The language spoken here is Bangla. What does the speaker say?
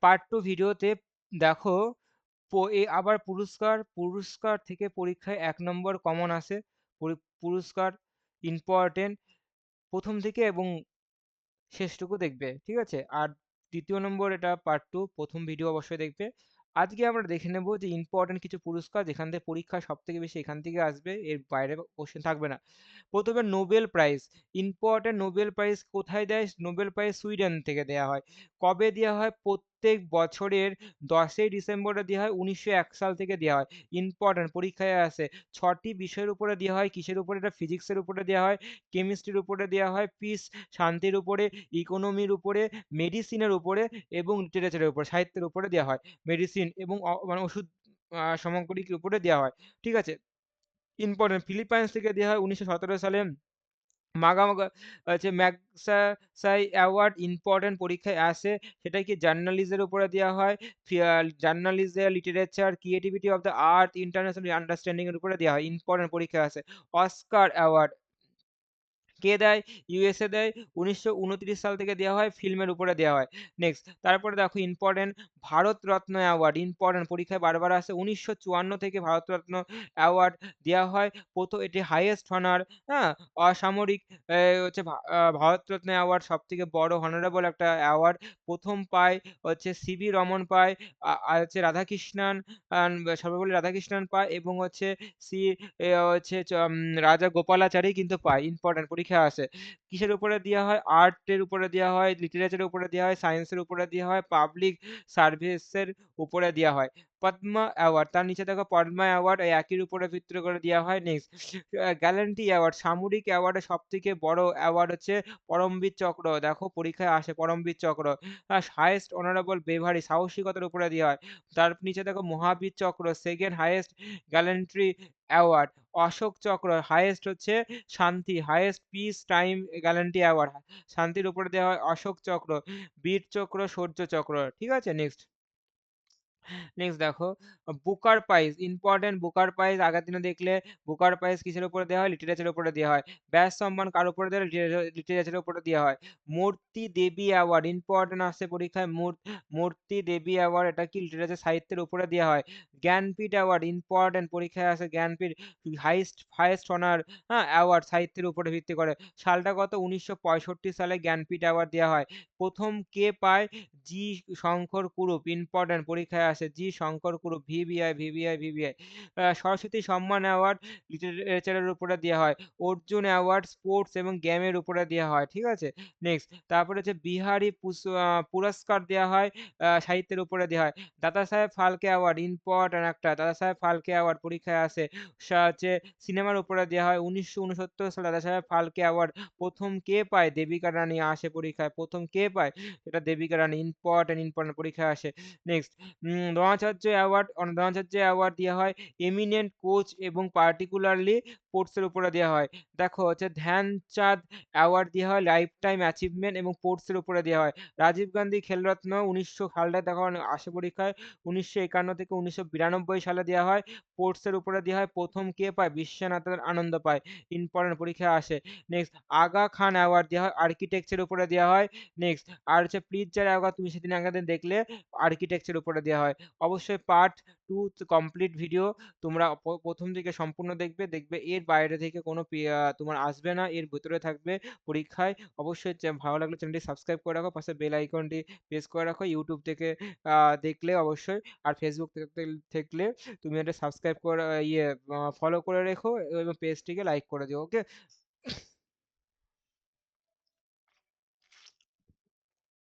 পার্ট 2 ভিডিওতে দেখো আবার পুরস্কার থেকে পরীক্ষায় 1 নম্বর কমন আসে। পুরস্কার ইম্পর্টেন্ট প্রথম থেকে এবং শেষটুকু দেখবে, ঠিক আছে? আর দ্বিতীয় নম্বর এটা পার্ট 2 প্রথম ভিডিও অবশ্যই দেখবে। আজকে আমরা দেখে নেব যে ইম্পর্টেন্ট কিছু পুরস্কার যেখান থেকে পরীক্ষা সবথেকে বেশি এখান থেকে আসবে, এর বাইরে কোশ্চেন থাকবে না। প্রথমে Nobel prize, important Nobel prize কোথায় দেয়? নোবেল প্রাইজ সুইডেন থেকে দেওয়া হয়। কবে দেওয়া হয়? প্রত্যেক বছরের 10ই ডিসেম্বরে দেওয়া হয়, 1901 সাল থেকে দেওয়া হয়। ইম্পর্টেন্ট পরীক্ষায় আসে। 6টি বিষয়ের উপরে দেওয়া হয়। কিসের উপরে? এটা ফিজিক্সের উপরে দেওয়া হয়, কেমিস্ট্রির উপরে দেওয়া হয়, পিস শান্তির উপরে, ইকোনমির উপরে, মেডিসিনের উপরে এবং লিটারেচারের উপরে, সাহিত্যের উপরে দেওয়া হয়। মেডিসিন এবং মানে ওষুধ সামগ্রিকের উপরে দেওয়া হয়, ঠিক আছে? ইম্পর্টেন্ট ফিলিপাইন্স থেকে দেওয়া হয় 1917 সালে। মাগামাগা হচ্ছে ম্যাগসাসাই অ্যাওয়ার্ড, ইম্পর্টেন্ট পরীক্ষায় আসে। সেটা কি জার্নালিজমের উপরে দেওয়া হয়, journalism, literature, creativity of the art, international understanding এর উপরে দেওয়া হয়, ইম্পর্টেন্ট পরীক্ষায় আসে। অস্কার অ্যাওয়ার্ড কে দেয়? ইউএসএ দেয়। 1929 সাল থেকে দেওয়া হয়, ফিল্মের উপরে দেওয়া হয়। নেক্সট তারপরে দেখো ইম্পর্টেন্ট ভারতরত্ন অ্যাওয়ার্ড, ইম্পর্টেন্ট পরীক্ষায় বারবার আসে। 1954 থেকে ভারতরত্ন অ্যাওয়ার্ড দেওয়া হয়। প্রথম এটি হাইয়েস্ট অনার, হ্যাঁ? অসামরিক হচ্ছে ভারতরত্ন অ্যাওয়ার্ড সবথেকে বড় হনারেবল একটা অ্যাওয়ার্ড। প্রথম পায় হচ্ছে সিভি রমন পায়, আর হচ্ছে রাধাকৃষ্ণান, সর্বপল্লী রাধাকৃষ্ণান পায় এবং হচ্ছে সি হচ্ছে রাজা গোপালাচারী কিন্তু পায়। ইম্পর্টেন্ট পরীক্ষায় আসে। কিসের উপরে দেওয়া হয়? আর্টের উপরে দেওয়া হয়, লিটারেচারের উপরে দেওয়া হয়, সায়েন্সের উপরে দেওয়া হয়, পাবলিক সার্ভিসের উপরে দেওয়া হয়। পদ্মা অ্যাওয়ার্ড, তার নিচে দেখো পদ্মা অ্যাওয়ার্ড একই উপরে ভিত্তি করে দেওয়া হয়। নেক্সট গ্যালান্টি অ্যাওয়ার্ড, সামরিক অ্যাওয়ার্ডের সব থেকে বড় অ্যাওয়ার্ড হচ্ছে পরমবীর চক্র। দেখো পরীক্ষায় আসে পরমবীর চক্র। হাইয়েস্ট অনারেবল বেভারি, সাহসিকতার উপরে দেওয়া হয়। তার নিচে দেখো Mahavir Chakra, second highest gallantry award. Ashoka Chakra highest হচ্ছে শান্তি, highest peace time gallantry award, শান্তির উপরে দেওয়া হয় অশোক চক্র। বীর চক্র, শৌর্য চক্র, ঠিক আছে? নেক্সট দেখো Booker prize, important Booker prize আগের দিনে দেখলে। বুকার প্রাইজ কিসের উপরে দেওয়া হয়? লিটারেচারের উপরে দেওয়া হয়। ব্যাস সম্মান কার উপরে দেওয়া হয়? লিটারেচারের উপরে দেওয়া হয়। মূর্তি দেবী অ্যাওয়ার্ড, ইম্পর্টেন্ট আসছে পরীক্ষায়। মূর্তি দেবী অ্যাওয়ার্ড, এটা কি লিটারেচার সাহিত্যের উপরে দেওয়া হয়। জ্ঞানপীঠ অ্যাওয়ার্ড, ইম্পর্টেন্ট পরীক্ষায় আসে। জ্ঞানপীঠ হাইয়েস্ট অনার, হ্যাঁ, অ্যাওয়ার্ড সাহিত্যের উপরে ভিত্তি করে। সালটা কত? 1965 সালে জ্ঞানপীঠ অ্যাওয়ার্ড দেওয়া হয়। প্রথম কে পায়? জি শঙ্কর কুরুপ, ইম্পর্টেন্ট পরীক্ষায় আসে। জি শঙ্কর কুরুপ, ভিভিআই। সরস্বতী সম্মান অ্যাওয়ার্ড লিটারেচারের উপরে দেওয়া হয়। অর্জুন অ্যাওয়ার্ড স্পোর্টস এবং গেমের উপরে দেওয়া হয়, ঠিক আছে? নেক্সট তারপরে হচ্ছে বিহারি পুরস্কার দেওয়া হয়, সাহিত্যের উপরে দেওয়া হয়। দাদা সাহেব ফালকে অ্যাওয়ার্ড, ইম্পর্টেন্ট একটা, দাদা সাহেব ফালকে অ্যাওয়ার্ড পরীক্ষায় আসে। হচ্ছে সিনেমার উপরে দেওয়া হয়। 1969 সালে দাদা সাহেব ফালকে অ্যাওয়ার্ড প্রথম কে পায়? দেবিকা রানী আসে পরীক্ষায়। প্রথম কে পায়? এটা দেবিকা রানী, ইম্পর্টেন্ট পরীক্ষায় আসে। নেক্সট দ্রোণাচার্য অ্যাওয়ার্ড দেওয়া হয় এমিনেন্ট কোচ এবং পার্টিকুলারলি স্পোর্টসের উপরে দেওয়া হয়। দেখো হচ্ছে ধ্যানচাঁদ অ্যাওয়ার্ড দেওয়া হয় লাইফ টাইম অ্যাচিভমেন্ট এবং স্পোর্টসের উপরে দেওয়া হয়। রাজীব গান্ধী খেলরত্ন 1900 সালটা দেখো আসে পরীক্ষায়। 1951 থেকে 1992 সালে দেওয়া হয়। স্পোর্টসের উপরে দেওয়া হয়। প্রথম কে পায়? বিশ্বনাথন আনন্দ পায়। ইম্পর্টেন্ট পরীক্ষায় আসে। নেক্সট আগা খান অ্যাওয়ার্ড দেওয়া হয় আর্কিটেকচারের উপরে দেওয়া হয়। নেক্সট আর হচ্ছে প্রিৎজার অ্যাওয়ার্ড, তুমি সেদিন আগের দিন দেখলে, আর্কিটেকচার উপরে দেওয়া হয়। অবশ্যই পার্ট 2 কমপ্লিট ভিডিও তোমরা প্রথম থেকে সম্পূর্ণ দেখবে। এর বাইরে থেকে কোনো তোমার আসবে না, এর ভিতরে থাকবে পরীক্ষায়। অবশ্যই ভালো লাগলে চ্যানেলটি সাবস্ক্রাইব করে রাখো, পাশে বেল আইকনটি প্রেস করে রাখো। ইউটিউব থেকে দেখলে অবশ্যই, আর ফেসবুক থেকে দেখলে তুমি এটা সাবস্ক্রাইব করে ফলো করে রেখো এবং পেজটিকে লাইক করে দিও। ওকে।